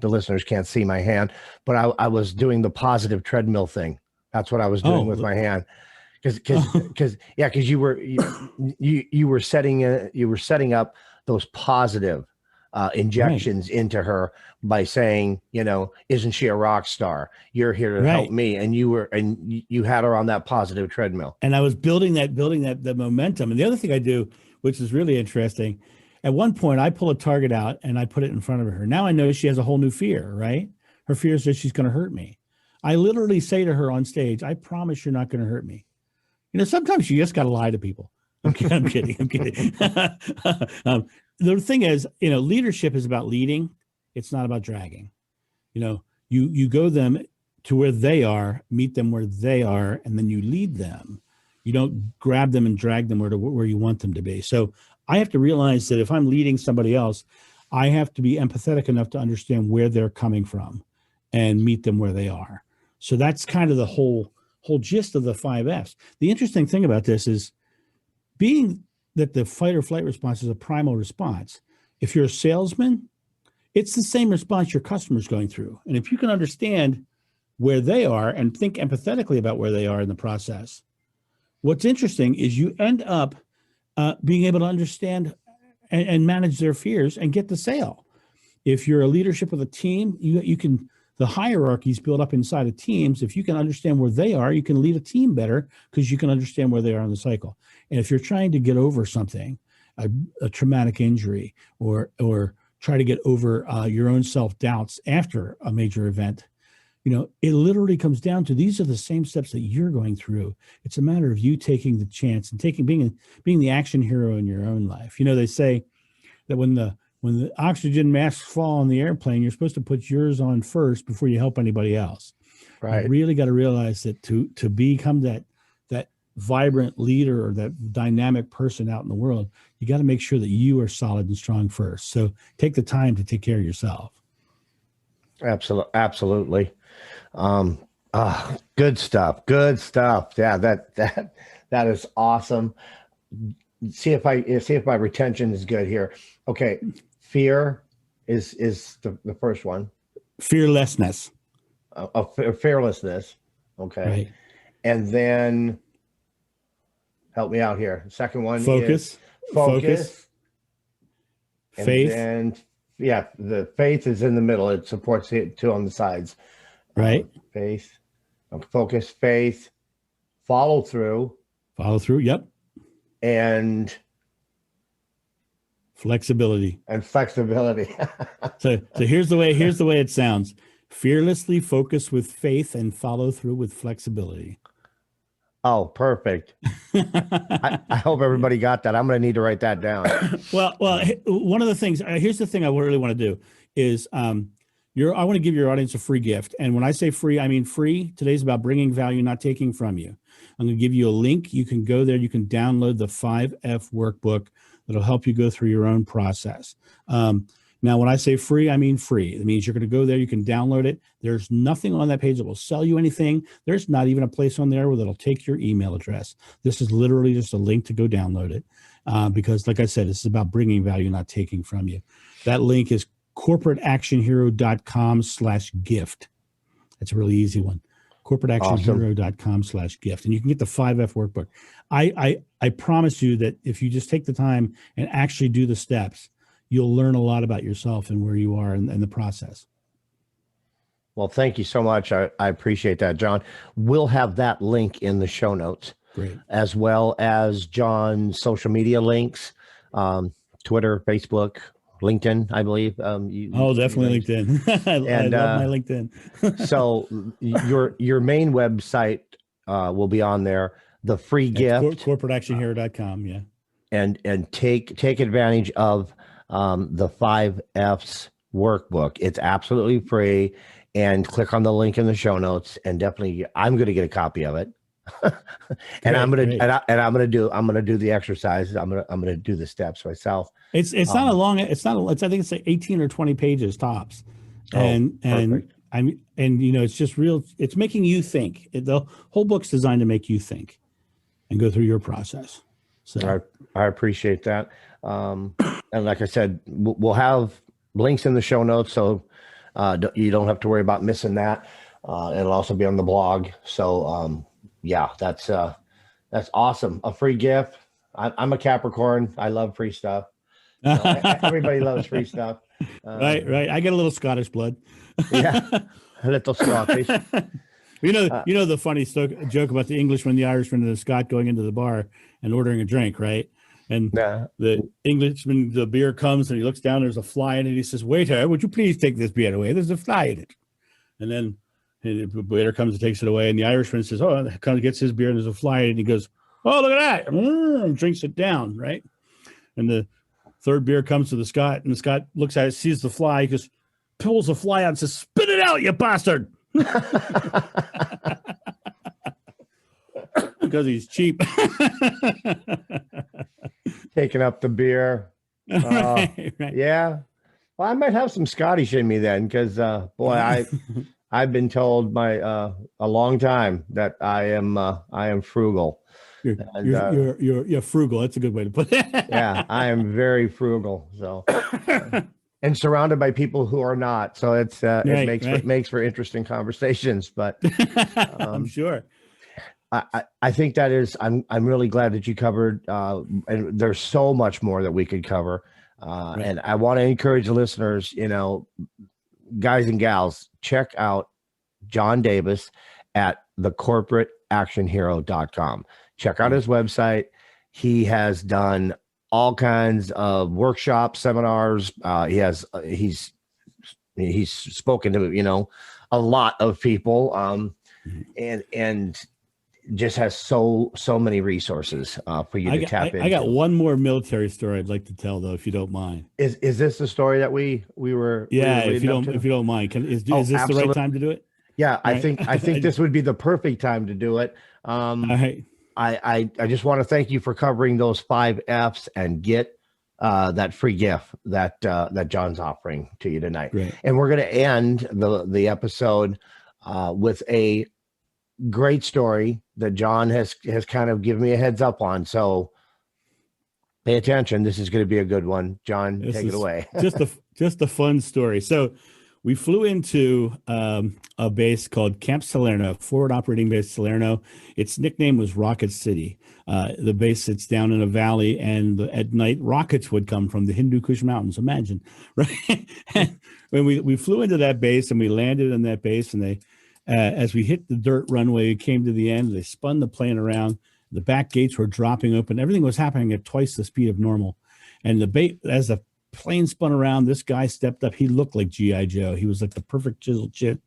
the listeners can't see my hand, but I was doing the positive treadmill thing. That's what I was doing with my hand, because you were setting up those positive injections into her by saying, isn't she a rock star? You're here to help me, and you had her on that positive treadmill. And I was building that momentum. And the other thing I do, which is really interesting, at one point I pull a target out and I put it in front of her. Now I know she has a whole new fear, right? Her fear is that she's going to hurt me. I literally say to her on stage, I promise you're not going to hurt me. Sometimes you just got to lie to people. I'm kidding. The thing is, leadership is about leading. It's not about dragging. You go them to where they are, meet them where they are, and then you lead them. You don't grab them and drag them where you want them to be. So I have to realize that if I'm leading somebody else, I have to be empathetic enough to understand where they're coming from and meet them where they are. So that's kind of the whole gist of the 5 Fs. The interesting thing about this is, being that the fight or flight response is a primal response, if you're a salesman, it's the same response your customer's going through. And if you can understand where they are and think empathetically about where they are in the process, what's interesting is you end up being able to understand and manage their fears and get the sale. If you're a leadership of a team, you can, the hierarchy is built up inside of teams. If you can understand where they are, you can lead a team better because you can understand where they are in the cycle. And if you're trying to get over something, a traumatic injury, or try to get over your own self-doubts after a major event, it literally comes down to, these are the same steps that you're going through. It's a matter of you taking the chance and being the action hero in your own life. They say that when the oxygen masks fall on the airplane, you're supposed to put yours on first before you help anybody else. Right. You really got to realize that to become that vibrant leader or that dynamic person out in the world, you got to make sure that you are solid and strong first. So take the time to take care of yourself. Absolutely. Good stuff. Yeah, that is awesome. See if my retention is good here. Okay. Fear is the first one. Fearlessness. Fearlessness. Okay. Right. And then help me out here. The second one is focus. Faith. And the faith is in the middle. It supports it too on the sides. Right. Faith. Focus, faith, follow through. Yep. And flexibility. So here's the way it sounds. Fearlessly focus with faith and follow through with flexibility. Oh, perfect. I hope everybody got that. I'm going to need to write that down. Well, one of the things, here's the thing I really want to do is, I want to give your audience a free gift. And when I say free, I mean free. Today's about bringing value, not taking from you. I'm going to give you a link. You can go there. You can download the 5F workbook that'll help you go through your own process. Now, when I say free, I mean free. It means you're going to go there. You can download it. There's nothing on that page that will sell you anything. There's not even a place on there where that'll take your email address. This is literally just a link to go download it. Because like I said, this is about bringing value, not taking from you. That link is corporateactionhero.com/gift. That's a really easy one. corporateactionhero.com/gift. And you can get the 5F workbook. I promise you that if you just take the time and actually do the steps, you'll learn a lot about yourself and where you are in the process. Well, thank you so much. I appreciate that, John. We'll have that link in the show notes. Great. As well as John's social media links, Twitter, Facebook, LinkedIn, I believe. Definitely LinkedIn. I love my LinkedIn. So your main website will be on there. The free gift. Corporateactionhero.com. Yeah. And take advantage of the 5Fs workbook. It's absolutely free. and click on the link in the show notes. And definitely, I'm going to get a copy of it. And I'm going to I'm going to do the exercises. I'm going to do the steps myself. It's not a long. It's not. I think it's like 18 or 20 pages tops, and it's just real. It's making you think. The whole book's designed to make you think, and go through your process. So I appreciate that. And like I said, we'll have links in the show notes, so you don't have to worry about missing that. It'll also be on the blog. So yeah, that's awesome. A free gift. I'm a Capricorn. I love free stuff. So everybody loves free stuff. Right. I get a little Scottish blood. Yeah, a little Scottish. You know the funny joke about the Englishman, the Irishman, and the Scot going into the bar and ordering a drink, right? And the Englishman, the beer comes and he looks down. There's a fly in it. He says, "Waiter, would you please take this beer away? There's a fly in it." And then the waiter comes and takes it away. And the Irishman says, "Oh," comes gets his beer and there's a fly in it. And he goes, "Oh, look at that!" And drinks it down, right? And the third beer comes to the Scot, and the Scot looks at it, sees the fly, he just pulls the fly out and says, "Spit it out, you bastard!" Because he's cheap. Taking up the beer. Right. Yeah. Well, I might have some Scottish in me then, because boy, I've been told a long time that I am frugal. You're frugal. That's a good way to put it. Yeah, I am very frugal. So, and surrounded by people who are not. So it makes for interesting conversations. But I'm sure. I think that is. I'm really glad that you covered. And there's so much more that we could cover. And I want to encourage the listeners. Guys and gals, check out John Davis at thecorporateactionhero.com. Check out his website. He has done all kinds of workshops, seminars. He's spoken to, a lot of people, and just has so many resources for you to tap into. I got one more military story I'd like to tell, though, if you don't mind. Is this the story that we were? Yeah, if you don't mind, is this absolutely the right time to do it? Yeah, I think this would be the perfect time to do it. All right. I just want to thank you for covering those 5 F's and get that free gift that John's offering to you tonight. Great. And we're going to end the episode with a great story that John has kind of given me a heads up on. So pay attention. This is going to be a good one. John, take it away. just a fun story. So we flew into a base called Camp Salerno, forward operating base Salerno. Its nickname was Rocket City. The base sits down in a valley, and at night rockets would come from the Hindu Kush Mountains. Imagine, right? And when we flew into that base and we landed in that base, and they, as we hit the dirt runway, we came to the end. They spun the plane around. The back gates were dropping open. Everything was happening at twice the speed of normal. And as the plane spun around, this guy stepped up. He looked like G.I. Joe. He was like the perfect chiseled chit.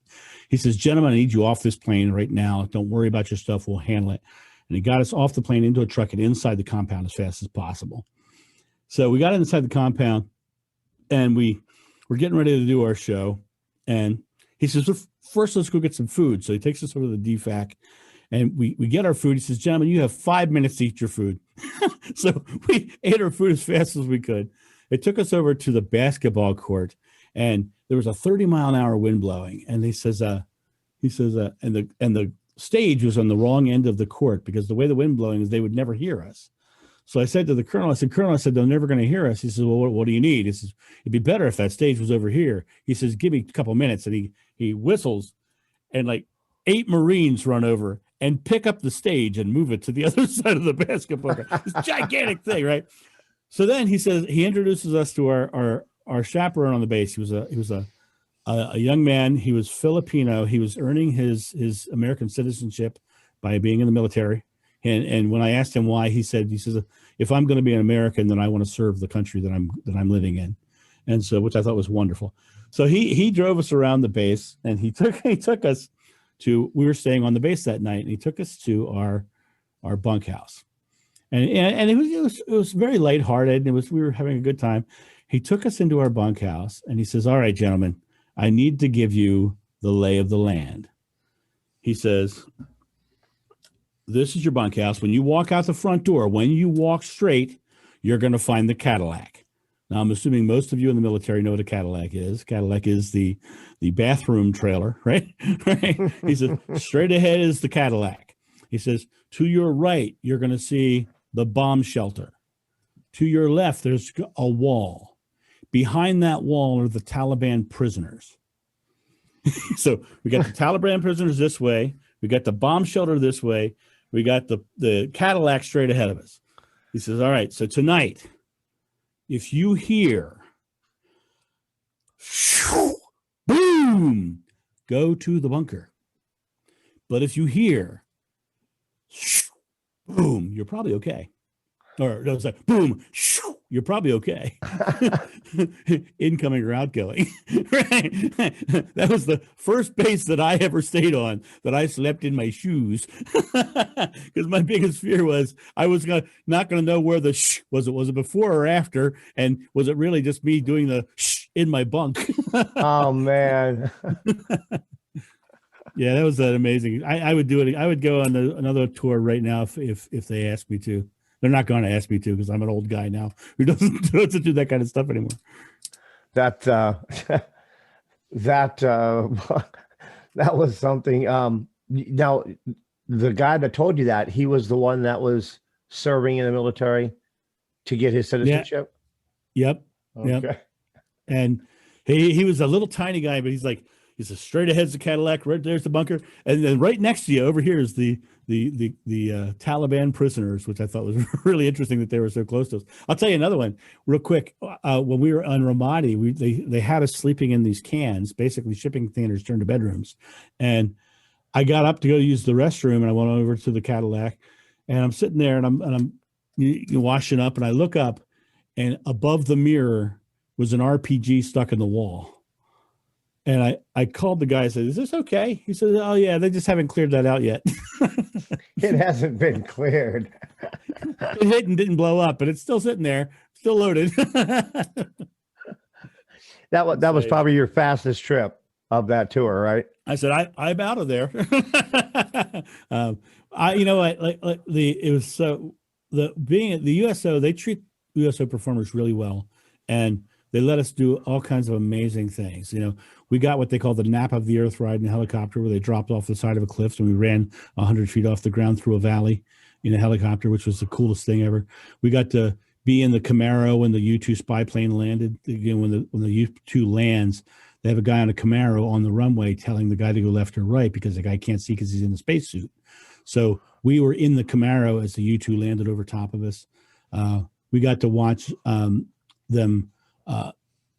He says, "Gentlemen, I need you off this plane right now. Don't worry about your stuff. We'll handle it." And he got us off the plane into a truck and inside the compound as fast as possible. So we got inside the compound, and we were getting ready to do our show. And he says, "Well, first, let's go get some food." So he takes us over to the DFAC, and we get our food. He says, "Gentlemen, you have 5 minutes to eat your food." So we ate our food as fast as we could. It took us over to the basketball court, and there was a 30-mile-an-hour wind blowing. And and the stage was on the wrong end of the court, because the way the wind blowing is, they would never hear us. So I said to the colonel, "Colonel, they're never going to hear us." He says, "Well, what do you need?" He says, "It'd be better if that stage was over here." He says, "Give me a couple minutes." And he whistles, and like 8 Marines run over and pick up the stage and move it to the other side of the basketball court. This gigantic thing, right? So then he says, he introduces us to our chaperone on the base. He was a young man. He was Filipino. He was earning his American citizenship by being in the military. And when I asked him why, he says, "If I'm going to be an American, then I want to serve the country that I'm living in." And so, which I thought was wonderful. So he drove us around the base, and he took us to, we were staying on the base that night, and he took us to our bunkhouse. And it was very lighthearted. We were having a good time. He took us into our bunkhouse, and he says, "All right, gentlemen, I need to give you the lay of the land. He says, this is your bunkhouse. When you walk out the front door, when you walk straight, you're going to find the Cadillac. Now, I'm assuming most of you in the military know what a Cadillac is. Cadillac is the bathroom trailer, right? Right? He says, straight ahead is the Cadillac. He says, to your right, you're going to see the bomb shelter. To your left, there's a wall. Behind that wall are the Taliban prisoners. So we got the Taliban prisoners this way. We got the bomb shelter this way. We got the Cadillac straight ahead of us. He says, all right, so tonight, if you hear, boom, go to the bunker. But if you hear, boom, you're probably okay. Or no, it's like, boom, you're probably okay. Incoming or outgoing. Right? That was the first base that I ever stayed on, that I slept in my shoes. Because my biggest fear was I was not going to know where the was. Was it before or after? And was it really just me doing the in my bunk? Oh, man. Yeah, that was amazing. I would do it. I would go on another tour right now if they asked me to. They're not going to ask me to, because I'm an old guy now who doesn't do that kind of stuff anymore. That was something. Now, the guy that told you that, he was the one that was serving in the military to get his citizenship. Yeah. Yep. Okay. Yep. And he was a little tiny guy, but he's a straight ahead's the Cadillac, right there's the bunker, and then right next to you over here is the Taliban prisoners, which I thought was really interesting that they were so close to us. I'll tell you another one real quick. When we were on Ramadi, they had us sleeping in these cans, basically shipping containers turned to bedrooms. And I got up to go use the restroom, and I went over to the Cadillac, and I'm sitting there, and I'm washing up, and I look up, and above the mirror was an RPG stuck in the wall. And I called the guy and said, is this okay? He said, oh, yeah, they just haven't cleared that out yet. It hasn't been cleared. It hit and didn't blow up, but it's still sitting there, still loaded. That was probably your fastest trip of that tour, right? I said, I'm out of there. You know what? It was so being at the USO, they treat USO performers really well. And they let us do all kinds of amazing things. You know, we got what they call the nap of the earth ride in a helicopter, where they dropped off the side of a cliff, and we ran 100 feet off the ground through a valley in a helicopter, which was the coolest thing ever. We got to be in the Camaro when the U-2 spy plane landed. Again, when the U-2 lands, they have a guy on a Camaro on the runway telling the guy to go left or right, because the guy can't see because he's in the spacesuit. So we were in the Camaro as the U-2 landed over top of us. We got to watch them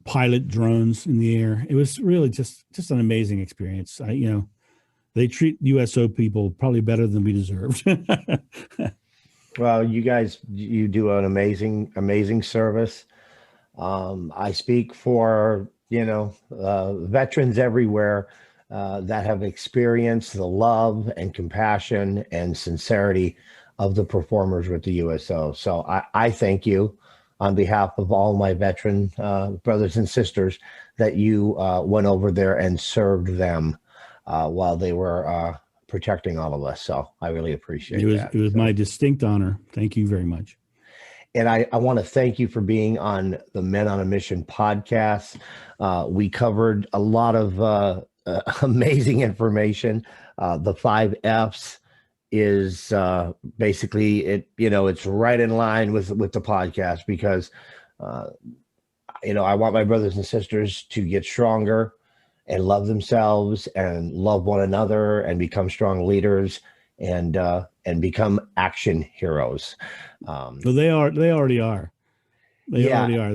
pilot drones in the air. It was really just an amazing experience. They treat USO people probably better than we deserved. Well, you do an amazing service. I speak for, veterans everywhere that have experienced the love and compassion and sincerity of the performers with the USO. So I thank you on behalf of all my veteran brothers and sisters that you went over there and served them while they were protecting all of us. So I really appreciate that. It was my distinct honor. Thank you very much. And I want to thank you for being on the Men on a Mission podcast. We covered a lot of amazing information. The 5 F's is basically it's right in line with the podcast, because I want my brothers and sisters to get stronger and love themselves and love one another and become strong leaders and become action heroes. Well, they already are. They already are.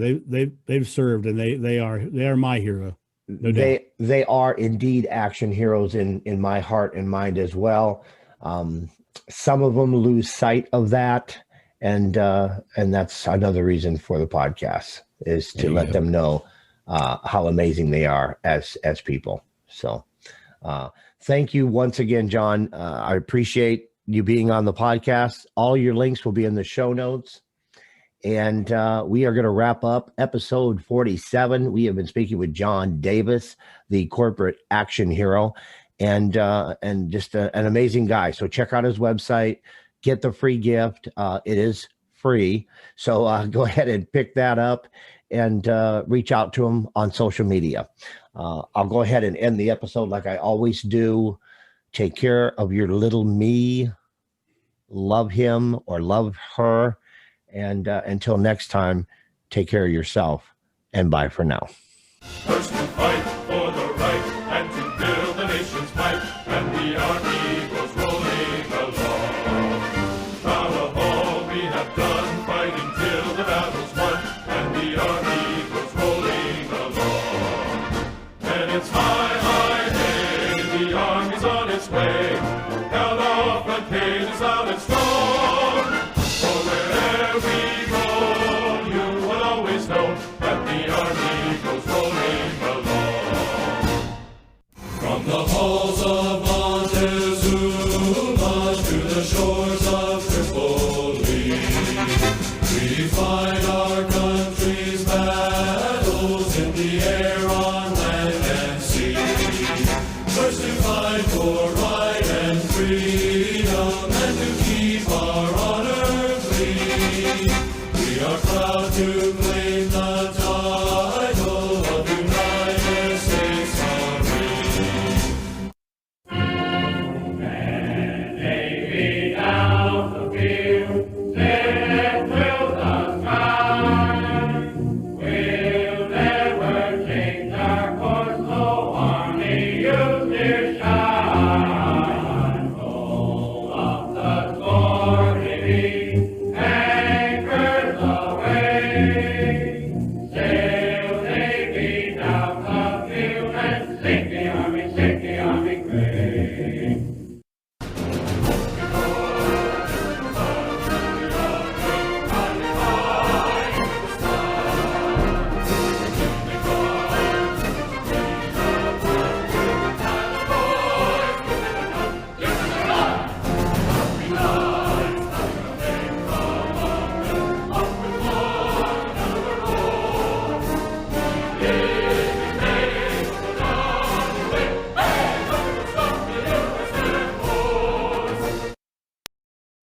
They've served, and they are my hero. No doubt. They are indeed action heroes in my heart and mind as well. Some of them lose sight of that, and that's another reason for the podcast, is to let them know how amazing they are as people. So thank you once again, John. I appreciate you being on the podcast. All your links will be in the show notes. And we are going to wrap up episode 47. We have been speaking with John Davis, the corporate action hero, and just an amazing guy. So check out his website, get the free gift. It is free. So go ahead and pick that up and reach out to him on social media. I'll go ahead and end the episode like I always do. Take care of your little me. Love him or love her. And until next time, take care of yourself, and bye for now. First to fight for the right and to build the nation's might, and the army goes rolling along. Proud of all we have done, fighting till the battle's won, and the army goes rolling along. And it's high, high, hey, the army's on its way, held off front page is loud and strong. For wherever we go, you will always know that the army goes rolling along. From the halls of Montezuma to the shores of Tripoli, we fight our country's battles in the air, on land and sea. First to fight for right and freedom, and to keep our honor free. We are proud to claim